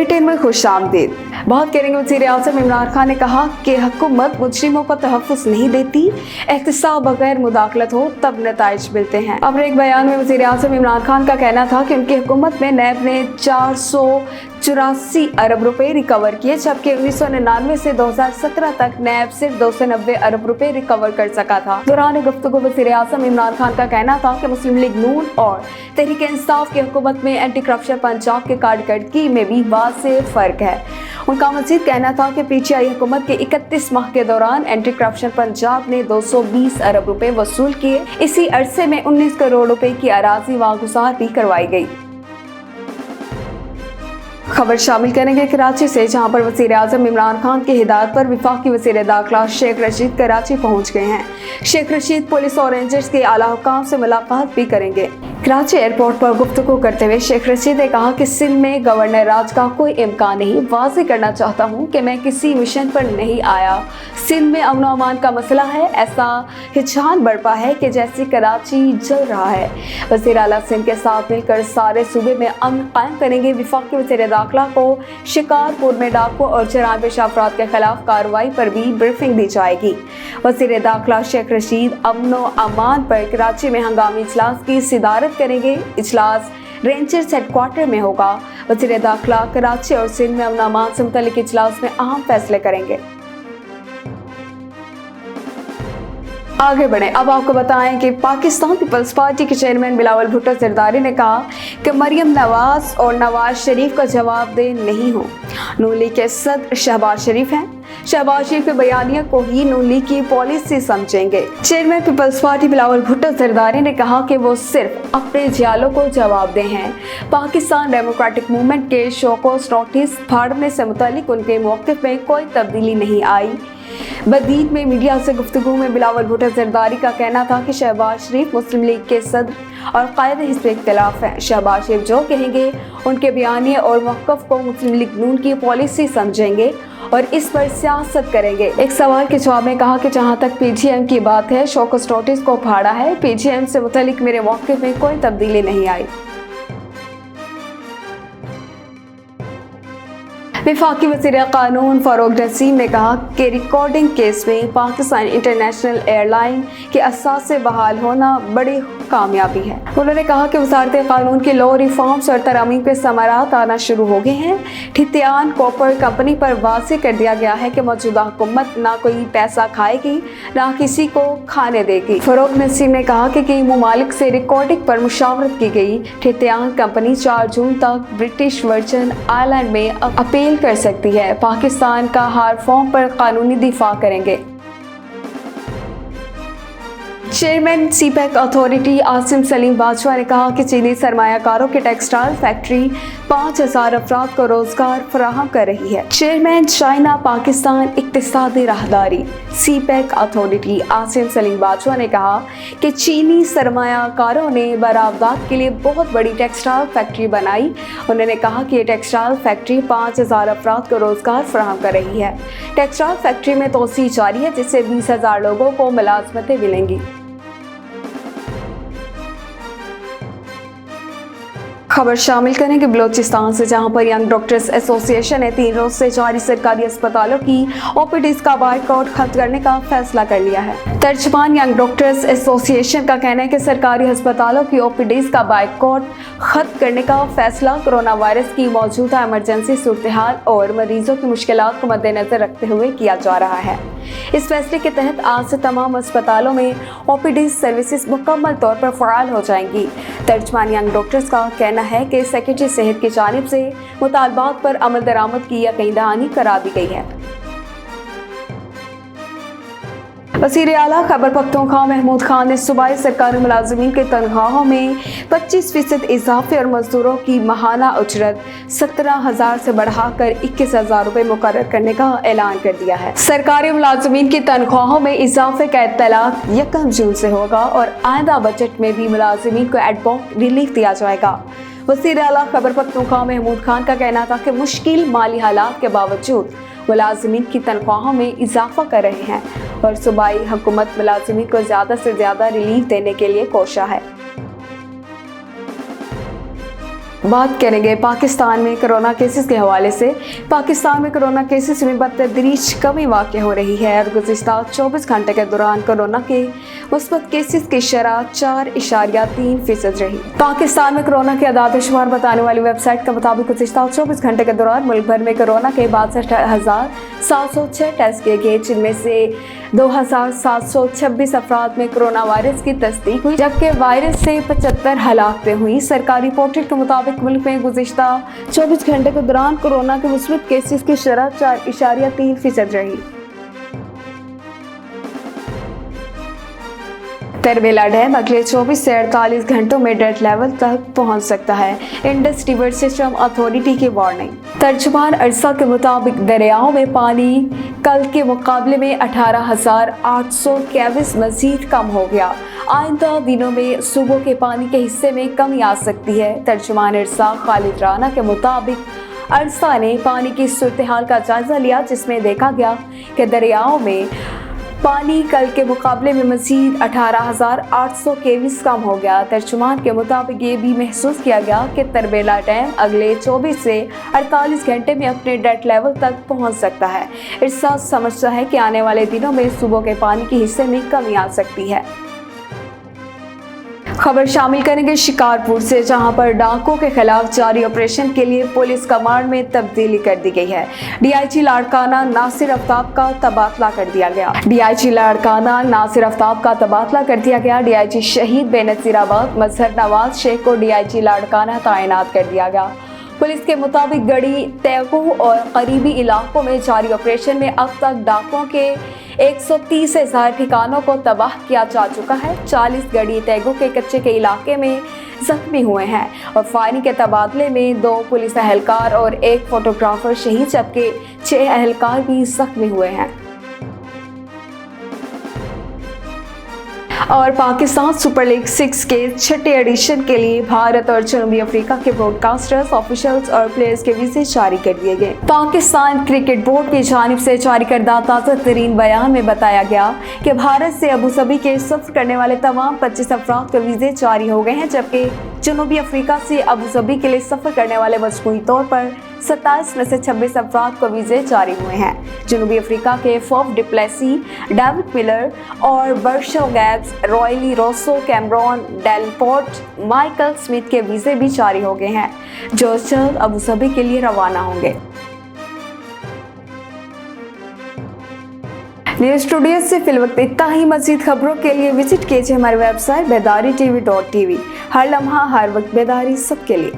Bulletin में खुशामदीद। बहुत करेंगे वज़ीर-ए-आज़म इमरान खान ने कहा कि हुकूमत मुजरिमों को तहफ़्फ़ुज़ नहीं देती, एहतिसाब बगैर मुदाखलत हो तब नताइज मिलते हैं। अपने एक बयान में वज़ीर-ए-आज़म इमरान खान का कहना था कि उनकी हुकूमत में नैब ने 484 अरब रुपए रिकवर किए, जबकि 1999 से 2017 तक नैब सिर्फ 290 अरब रुपए रिकवर कर सका था। दौरान गुफ्तगू वज़ीर-ए-आज़म इमरान खान का कहना था कि मुस्लिम लीग नून और तहरीक इंसाफ की हुकूमत में एंटी करप्शन पंजाब के कारकर्दगी में भी वाज़ेह फ़र्क है। उनका मज़ीद कहना था कि पीटीआई हुकूमत के 31 माह के दौरान एंटी करप्शन पंजाब ने 220 अरब रुपए वसूल किए। इसी अरसे में 19 करोड़ रुपए की अराजी वागुजार भी करवाई गई। खबर शामिल करेंगे कराची से, जहां पर वज़ीर-ए-आज़म इमरान खान की हिदायत पर वफाकी वज़ीर दाखिला शेख रशीद कराची पहुंच गए हैं। शेख रशीद पुलिस और रेंजर्स के आला हुकाम से मुलाकात भी करेंगे। कराची एयरपोर्ट पर गुफ्तगू करते हुए शेख रशीद ने कहा कि सिंध में गवर्नर राज का कोई इम्कान नहीं। वाज़ेह करना चाहता हूँ कि मैं किसी मिशन पर नहीं आया। सिंध में अमन अमान का मसला है, ऐसा हिजान बरपा है कि जैसे कराची जल रहा है। वज़ीर आला सिंध के साथ मिलकर सारे सूबे में अमन कायम करेंगे। वफाकी वज़ीर दाखिला को शिकारपुर में डाकू और जराइम पेशा अफराद के खिलाफ कार्रवाई पर भी ब्रीफिंग दी जाएगी। वज़ीर दाखिला शेख रशीद अमन अमान पर कराची में हंगामी इजलास की सदारत करेंगे। इजलास रेंजर्स हेडक्वार्टर में होगा। वज़ीर दाखिला कराची और सिंध में अमन अमान से मुतल्लिक इजलास में अहम फैसले करेंगे। आगे बढ़े, अब आपको बताएं कि पाकिस्तान पीपल्स पार्टी के चेयरमैन बिलावल भुट्टो जरदारी ने कहा कि मरियम नवाज और नवाज शरीफ का जवाबदेह नहीं हो। नून लीग के सदर शहबाज शरीफ हैं। शहबाज शरीफ के बयानिया को ही नून लीग की पॉलिसी समझेंगे। चेयरमैन पीपल्स पार्टी बिलावल भुट्टो जरदारी ने कहा कि वो सिर्फ अपने जियालों को जवाबदेह हैं। पाकिस्तान डेमोक्रेटिक मूवमेंट के शोकॉज नोटिस फाड़ने से मुतालिक उनके मौक़िफ़ में कोई तब्दीली नहीं आई। बदीन में मीडिया से गुफ्तगू में बिलावल भुट्टो जरदारी का कहना था कि शहबाज शरीफ मुस्लिम लीग के सदर और कायदे हिज़्ब इख्तिलाफ हैं। शहबाज शरीफ जो कहेंगे उनके बयानिए और मौक़िफ़ को मुस्लिम लीग नून की पॉलिसी समझेंगे और इस पर सियासत करेंगे। एक सवाल के जवाब में कहा कि जहां तक पीजीएम की बात है, शौकत नोटिस को फाड़ा है। पीजीएम से मुतालिक मेरे मौक़िफ़ में कोई तब्दीली नहीं आई। वफाकी वज़ीर क़ानून फ़ारूक नसीम ने कहा कि रिकॉर्डिंग केस में पाकिस्तान इंटरनेशनल एयरलाइन के असासे बहाल होना बड़ी कामयाबी है। उन्होंने कहा कि वज़ारत क़ानून के लॉ रिफॉर्म्स और तरामीम पे समारात आना शुरू हो गए हैं। ठितियान कॉपर कंपनी पर वाज़ेह कर दिया गया है कि मौजूदा हुकूमत ना कोई पैसा खाएगी ना किसी को खाने देगी। फ़ारूक नसीम ने कहा कि कई ममालिक से रिकॉर्डिंग पर मुशावरत की गई। ठितियान कंपनी 4 जून तक ब्रिटिश वर्जिन आइलैंड में अपील कर सकती है। पाकिस्तान का हर फॉर्म पर कानूनी दिफा करेंगे। Chairman CPEC authority Asim Saleem Bajwa ने कहा कि चीनी सरमायाकारों की टेक्सटाइल फैक्ट्री 5000 अफराद को रोजगार फराहम कर रही है। चेयरमैन चाइना पाकिस्तान इक्तिसादी राहदारी सीपैक अथॉरिटी आसिम सलीम बाजवा ने कहा कि चीनी सरमायाकारों ने बरामदात के लिए बहुत बड़ी टेक्सटाइल फैक्ट्री बनाई। उन्होंने कहा कि ये टेक्सटाइल फैक्ट्री 5000 अफराद को रोजगार फराहम कर रही है। टेक्सटाइल फैक्ट्री में तोसी जारी है, जिससे 20,000 लोगों को मुलाजमतें मिलेंगी। खबर शामिल करेंगे बलोचिस्तान से, जहां पर यंग डॉक्टर्स एसोसिएशन ने 3 रोज से जारी सरकारी अस्पतालों की ओपीडीज का बायकॉट खत्म करने का फैसला कर लिया है। तर्जुमान यंग डॉक्टर्स एसोसिएशन का कहना है कि सरकारी अस्पतालों की ओपीडीज का बायकॉट खत्म करने का फैसला कोरोना वायरस की मौजूदा इमरजेंसी सूरत हाल और मरीजों की मुश्किलात को मद्देनजर रखते हुए किया जा रहा है। इस फैसले के तहत आज से तमाम अस्पतालों में ओपीडी सर्विसेज मुकम्मल तौर पर फ़आल हो जाएंगी। तर्जुमान यंग डॉक्टर्स का कहना है कि सेक्रेटरी सेहत की जानिब से मुतालबात पर अमल दरामद की यकीन दहानी करा दी गई है। वज़ीर आला खैबर पख्तूनख्वा महमूद खान ने सूबाई सरकारी मुलाजिमीन के तनख्वाहों में 25% इजाफे और मजदूरों की माहाना उजरत 17,000 से बढ़ाकर 21,000 रुपये मुकर्रर करने का ऐलान कर दिया है। सरकारी मुलाजिमीन की तनख्वाहों में इजाफे का इत्तलाक 1 जून से होगा और आइंदा बजट में भी मुलाजिमीन को एडवॉक रिलीफ दिया जाएगा। वज़ीर आला खैबर पख्तूनख्वा महमूद खान का कहना था कि मुश्किल माली हालात के बावजूद मुलाजिमीन की तनख्वाहों में इजाफा कर रहे हैं और सूबाई हुकूमत मुलाजिमीन को ज़्यादा से ज़्यादा रिलीफ देने के लिए कोशा है। बात करेंगे पाकिस्तान में कोरोना केसेस के हवाले से। पाकिस्तान में कोरोना केसेस में बतदरीज कमी वाक़ हो रही है और गुज़िश्ता 24 घंटे के दौरान कोरोना के मुस्बत केसेस की शरह 4.3% रही। पाकिस्तान में कोरोना के अदाद शुमार बताने वाली वेबसाइट के मुताबिक गुज़िश्ता 24 घंटे के दौरान मुल्क भर में कोरोना के 62,706 टेस्ट किए गए, जिनमें से 2,726 अफराद में कोरोना वायरस की तस्दीक हुई, जबकि वायरस से 75 हलाकतें हुई। सरकारी रिपोर्ट के मुताबिक मुल्क में गुज़िश्ता 24 घंटे के दौरान कोरोना के मुस्बत केसेस की शरह 4.3% रही। तरबेला डैम अगले 24 से 48 घंटों में डेड लेवल तक पहुंच सकता है, इंडस रिवर सिस्टम अथॉरिटी की वार्निंग। तर्जुमान अरसा के मुताबिक दरियाओं में पानी कल के मुकाबले में 18,821 मजीद कम हो गया। आइंदा दिनों में सूबों के पानी के हिस्से में कमी आ सकती है। तर्जुमान अरसा खालिद राना के मुताबिक अरसा ने पानी की सूरत हाल का जायजा लिया, जिसमें देखा गया कि दरियाओं में पानी कल के मुकाबले में मजीद 18,821 कम हो गया। तर्जुमान के मुताबिक ये भी महसूस किया गया कि तरबेला डैम अगले 24 से 48 घंटे में अपने डेड लेवल तक पहुंच सकता है। इरशाद समझता है कि आने वाले दिनों में सूबों के पानी के हिस्से में कमी आ सकती है। खबर शामिल करेंगे शिकारपुर से, जहां पर डाकुओं के खिलाफ जारी ऑपरेशन के लिए पुलिस कमांड में तब्दीली कर दी गई है। डीआईजी लाड़काना नासिर आफ्ताब का तबादला कर दिया गया। डीआईजी लाड़काना नासिर आफ्ताब का तबादला कर दिया गया। डीआईजी शहीद बेनज़ीराबाद मजहर नवाज शेख को डीआईजी लाड़काना तैनात कर दिया गया। पुलिस के मुताबिक गढ़ी, तैगू और करीबी इलाकों में जारी ऑपरेशन में अब तक डाकुओं के 130 से ज़्यादा ठिकानों को तबाह किया जा चुका है। 40 गढ़ी तैगू के कच्चे के इलाके में जख्मी हुए हैं और फायरिंग के तबादले में 2 पुलिस एहलकार और 1 फोटोग्राफर शहीद, जबकि 6 एहलकार भी जख्मी हुए हैं। और पाकिस्तान सुपर लीग 6 के 6ठे एडिशन के लिए भारत और जनूबी अफ्रीका के ब्रॉडकास्टर्स, ऑफिशियल्स और प्लेयर्स के वीज़े जारी कर दिए गए। पाकिस्तान क्रिकेट बोर्ड की जानिब से जारी करदा ताज़ा तरीन बयान में बताया गया कि भारत से अबू धाबी के सफ़र करने वाले तमाम 25 अफराद के वीज़े जारी हो गए हैं, जबकि जनूबी अफ्रीका से अबू धाबी के लिए सफ़र करने वाले मजमूई तौर पर 27 में से 26 अफराद को वीज़े जारी हुए हैं। जनूबी अफ्रीका के फॉफ डिप्लेसी, डेविड मिलर और बर्शो गैब्स, Rilee Rossouw, Cameron Delport, Michael Smith के वीज़े भी जारी हो गए हैं, जो जल्द अबू धाबी के लिए रवाना होंगे। न्यूज़ स्टूडियो से फिलवक्त इतना ही। मज़ीद खबरों के लिए विजिट कीजिए हमारी वेबसाइट bedaritv.tv। हर लम्हा हर वक्त बेदारी सबके लिए।